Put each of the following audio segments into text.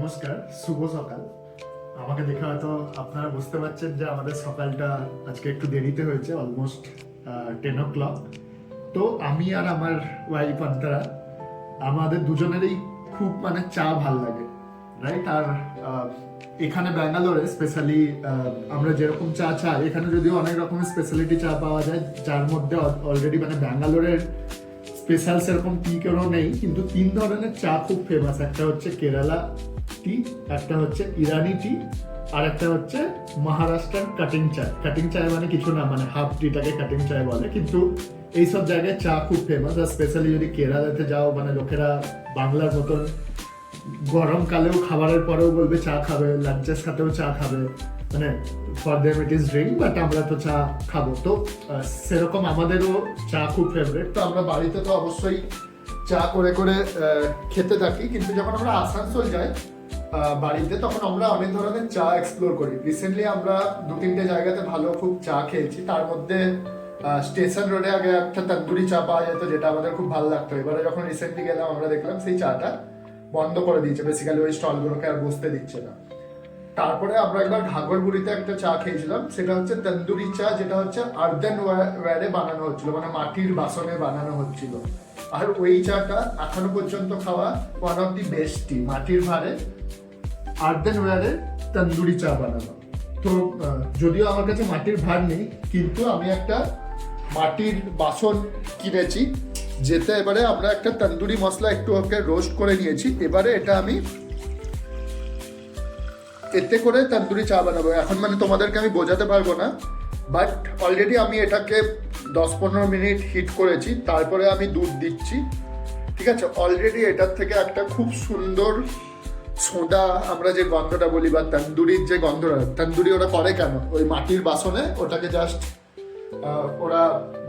নমস্কার, শুভ সকাল। আমাকে দেখে হয়তো আপনারা বুঝতে পারছেন যে আমাদের সকালটা আজকে একটু দেরিতে হয়েছে, অলমোস্ট 10 o'clock। তো আমি আর আমার ওয়াইফ অন্তরা, আমাদের দুজনেরই খুব চা ভাল লাগে, রাইট? আর এখানে ব্যাঙ্গালোরে স্পেশালি আমরা যেরকম চা চাই, এখানে যদিও অনেক রকমের স্পেশালিটি চা পাওয়া যায়, যার মধ্যে অলরেডি ব্যাঙ্গালোরের স্পেশাল সেরকম টি কোনো নেই, কিন্তু 3 ধরনের চা খুব ফেমাস। একটা হচ্ছে কেরালা টি, একটা হচ্ছে ইরানি টি, আর একটা হচ্ছে মহারাষ্ট্রের কাটিং চায়। কাটিং চায় মানে কিছু না, হাফ টিটাকে কাটিং চায় বলে, কিন্তু এইসব জায়গায় চা খুব ফেমাস। আর স্পেশালি যদি কেরালাতে যাও, লোকেরা বাংলার মতন গরমকালেও খাবারের পরেও বলবে চা খাবে, লাঞ্চের সাথেও চা খাবে, for them it is drink, but আমরা তো চা খাবো। তো সেরকম আমাদেরও চা খুব ফেভারিট। তো আমরা বাড়িতে তো অবশ্যই চা করে করে খেতে থাকি, কিন্তু যখন আমরা আসানসোল যাই বাড়িতে, তখন আমরা অনেক ধরনের চা এক্সপ্লোর করি। রিসেন্টলি আমরা 2-3টে জায়গাতে ভালো খুব চা খেয়েছি। তার মধ্যে স্টেশন রোডে আগে একটা তন্দুরি চা পাওয়া যেত, যেটা আমাদের খুব ভালো লাগতো। এবারে যখন রিসেন্টলি গেলাম, আমরা দেখলাম সেই চাটা বন্ধ করে দিয়েছে, বেসিক্যালি ওই স্টলগুলোকে আর বসতে দিচ্ছে না। তারপরে আমরা একবার ঘাগরগুড়িতে একটা চা খেয়েছিলাম, সেটা হচ্ছে তন্দুরি চা, যেটা হচ্ছে আর্দেন ওয়্যারে বানানো হচ্ছিল, মাটির বাসনে বানানো হচ্ছিল। আর ওই চাটা এখনো পর্যন্ত খাওয়া ওয়ান অফ দি বেস্ট টি, মাটির ভারে আর্দেন ওয়্যারে তন্দুরি চা বানানো। তো যদিও আমার কাছে মাটির ভার নেই, কিন্তু আমি একটা মাটির বাসন কিনেছি, যেতে এবারে আমরা একটা তন্দুরি মশলা একটু ওকে রোস্ট করে নিয়েছি। এবারে এটা আমি এতে করে তন্দুরি চা বানাবো। এখন তোমাদেরকে আমি বোঝাতে পারবো না, বাট অলরেডি আমি এটাকে 10-15 মিনিট হিট করেছি, তারপরে আমি দুধ দিচ্ছি, ঠিক আছে? অলরেডি এটার থেকে একটা খুব সুন্দর সোডা, আমরা যে গন্ধটা বলি, বা তন্দুরির যে গন্ধটা, তন্দুরি ওরা করে কেন? ওই মাটির বাসনে ওটাকে জাস্ট ওরা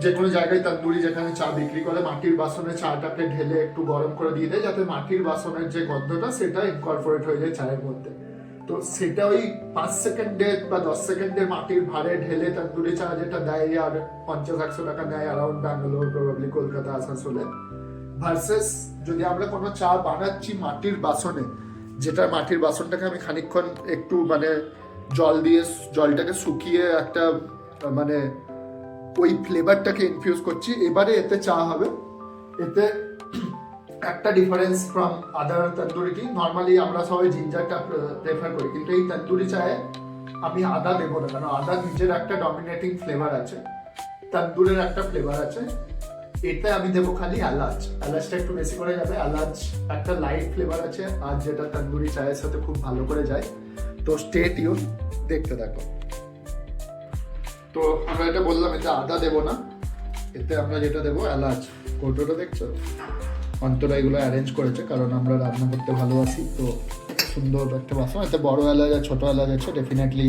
যে কোনো জায়গায় তন্দুরি যেখানে চা বিক্রি করে, মাটির বাসনে চাটাকে ঢেলে একটু গরম করে দিয়ে দেয়, যাতে মাটির বাসনের যে গন্ধটা সেটা ইনকর্পোরেট হয়ে যায় চায়ের মধ্যে। তো সেটা ওই 5 সেকেন্ডের বা 10 সেকেন্ডের মাটির ভারে ঢেলে তন্দুরি চা যেটা দেয়, আর 50-100 টাকা নেয় অ্যারাউন্ড ব্যাঙ্গালোর, প্রবাবলি কলকাতা, আসানসোলে, ভার্সেস যদি আমরা কোনো চা বানাচ্ছি মাটির বাসনে, যেটা মাটির বাসনটাকে আমি খানিকক্ষণ একটু জল দিয়ে জলটাকে শুকিয়ে একটা ওই ফ্লেভারটাকে ইনফিউজ করছি। এবারে এতে চা হবে। এতে একটা difference from other tandoori T, normally আমরা সবাই জিঞ্জারটা প্রেফার করি, কিন্তু এই তন্দুরি চায়ে আমি আদা দেবো না, কারণ আদা নিজের একটা ডমিনেটিং ফ্লেভার আছে, তন্দুরের একটা ফ্লেভার আছে। এতে আমি দেবো খালি এলাচ। এলাচটা একটু বেশি করে যাবে। এলাচ একটা লাইট ফ্লেভার আছে, আর যেটা তন্দুরি চায়ের সাথে খুব ভালো করে যায়। তো স্টে টিউন, দেখতে থাকো। তো আমরা এটা বললাম, এতে আদা দেবো না, এতে আমরা যেটা দেবো এলাচ। কৌটোটা দেখছো? অন্তরা এগুলো অ্যারেঞ্জ করেছে, কারণ আমরা রান্না করতে ভালোবাসি। তো সুন্দর একটা বাসন। এতে বড় এলাচ আর ছোটো এলাচ আছে। ডেফিনেটলি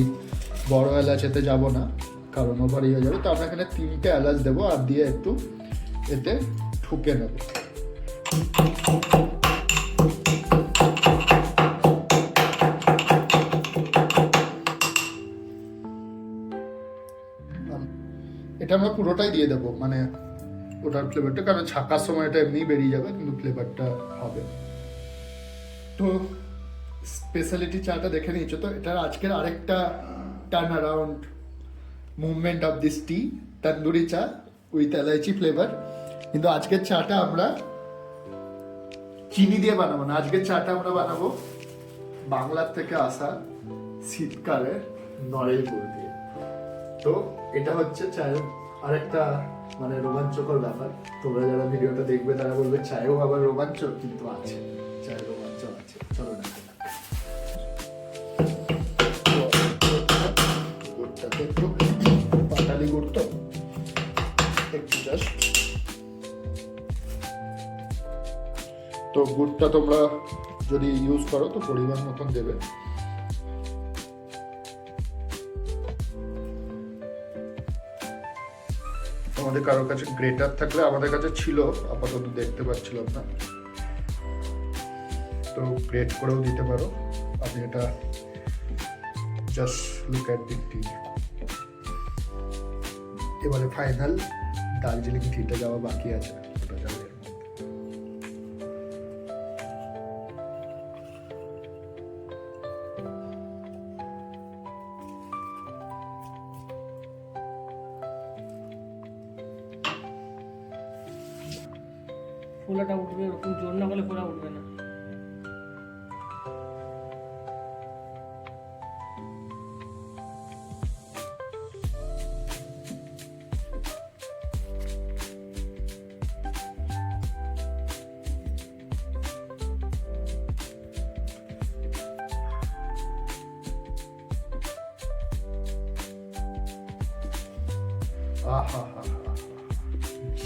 বড় এলাচ এতে যাবো না, কারণ ওভারই হয়ে যাবে। তো আমরা এখানে 3টে এলাচ দেবো, আর দিয়ে একটু এতে ঠুকে নেব। এটা আমরা পুরোটাই দিয়ে দেবো, ওটার ফ্লেভারটা, কারণ ছাকার সময় এটা এমনি বেরিয়ে যাবে, কিন্তু ফ্লেভারটা হবে। তো স্পেশালিটি চাটা দেখে নিয়েছো তো। এটার আজকের আরেকটা turn around movement of this টি, তন্দুরি চা উইথ এলাইচি ফ্লেভার। কিন্তু আজকের চাটা আমরা চিনি দিয়ে বানাবো না, আজকের চাটা আমরা বানাবো বাংলার থেকে আসা শীতকালের নড়েল গুড় দিয়ে। তো এটা হচ্ছে চায়ের আরেকটা রোমাঞ্চকর ব্যাপার। তোমরা যারা ভিডিওটা দেখবে তারা বলবে চায়েও আবার রোমাঞ্চ, কিন্তু আছে, চায়ের রোমাঞ্চ আছে। চলো দেখা যাক। গুড়টাতে একটু পাটালি গুড়, তো একটু জাস্ট। তো গুড়টা তোমরা যদি ইউজ করো তো পরিমাণ মতন দেবে। আমাদের কারোর কাছে গ্রেটার থাকলে, আমাদের কাছে ছিল, আপাতত দেখতে পাচ্ছিলাম না, তো গ্রেট করেও দিতে পারো। আমি এটা জাস্ট লুক অ্যাট দি টি। এবারে ফাইনাল দার্জিলিং টিটা যাওয়া বাকি আছে, ওটা যাবে। ফোলাটা উঠবে, ওরকম জোর না করলে ফোলা উঠবে না।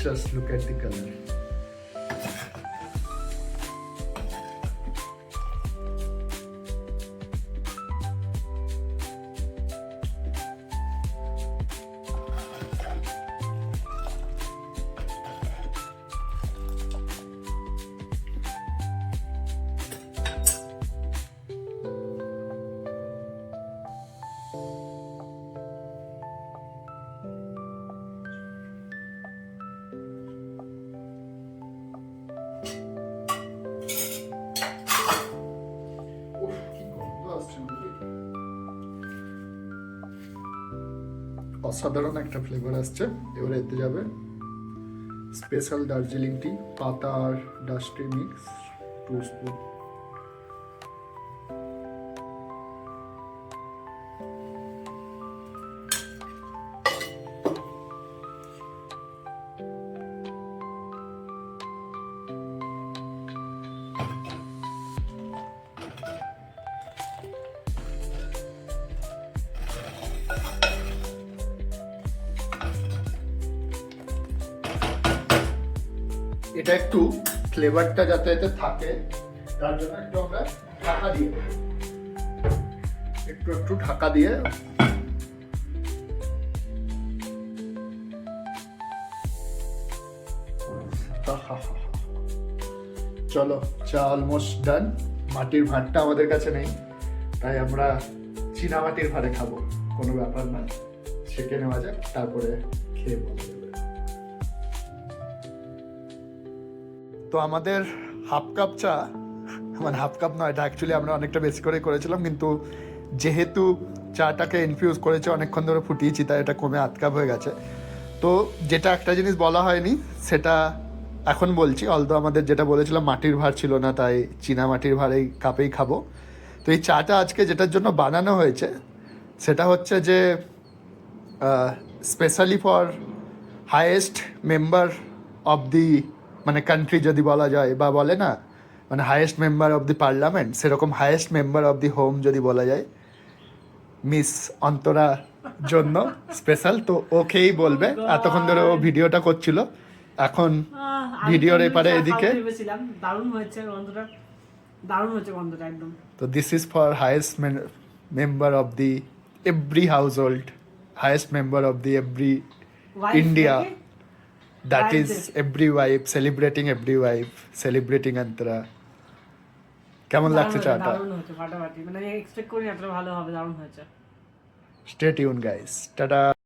Just look at the color. অসাধারণ একটা ফ্লেভার আসছে। এবারে এতে যাবে স্পেশাল দার্জিলিং টি, পাতা আর ডাস্টি মিক্স 2 স্পুন। এটা একটু ফ্লেভারটা যাতে এতে থাকে তার জন্য একটু আমরা ঢাকা দিয়ে দেবো, একটু ঢাকা দিয়ে। চলো, চা অলমোস্ট ডান। মাটির ভাঁড়টা আমাদের কাছে নেই, তাই আমরা চীনা মাটির ভাঁড়ে খাবো, কোনো ব্যাপার না, ছেঁকে নেওয়া যাক, তারপরে খেয়ে বলা যাবে। তো আমাদের হাফ কাপ চা, মানে হাফ কাপ নয়, এটা অ্যাকচুয়ালি আমরা অনেকটা বেশি করে করেছিলাম, কিন্তু যেহেতু চাটাকে ইনফিউজ করেছে, অনেকক্ষণ ধরে ফুটিয়েছি, তাই এটা কমে আধ কাপ হয়ে গেছে। তো যেটা একটা জিনিস বলা হয়নি সেটা এখন বলছি, অলদো আমাদের যেটা বলেছিলাম মাটির ভাঁড় ছিল না, তাই চীনা মাটির ভাঁড়েই কাপেই খাবো। তো এই চাটা আজকে যেটার জন্য বানানো হয়েছে সেটা হচ্ছে যে specially for highest member of the, মানে কান্ট্রি যদি বলা যায়, বা বলে না মানে highest member of the parliament, সেরকম highest member of the home যদি বলা যায়, মিস অন্তরা জন্য স্পেশাল। তো ওকেই বলবে, এতক্ষণ ধরে ও ভিডিওটা করছিল, এখন ভিডিওর এপারে এদিকে। দারুণ হয়েছে গন্ধটা, দারুণ হয়েছে গন্ধটা একদম। তো this is for highest member of the every house hold, highest member of the every India, that is every wife celebrating every wife celebrating Antara. কেমন লাগছে চাটা? দারুণ হয়েছে, ফাটাফাটি, মানে এক্সপেক্ট করিনি এতটা ভালো হবে, দারুণ হয়েছে। Stay tuned guys, tata.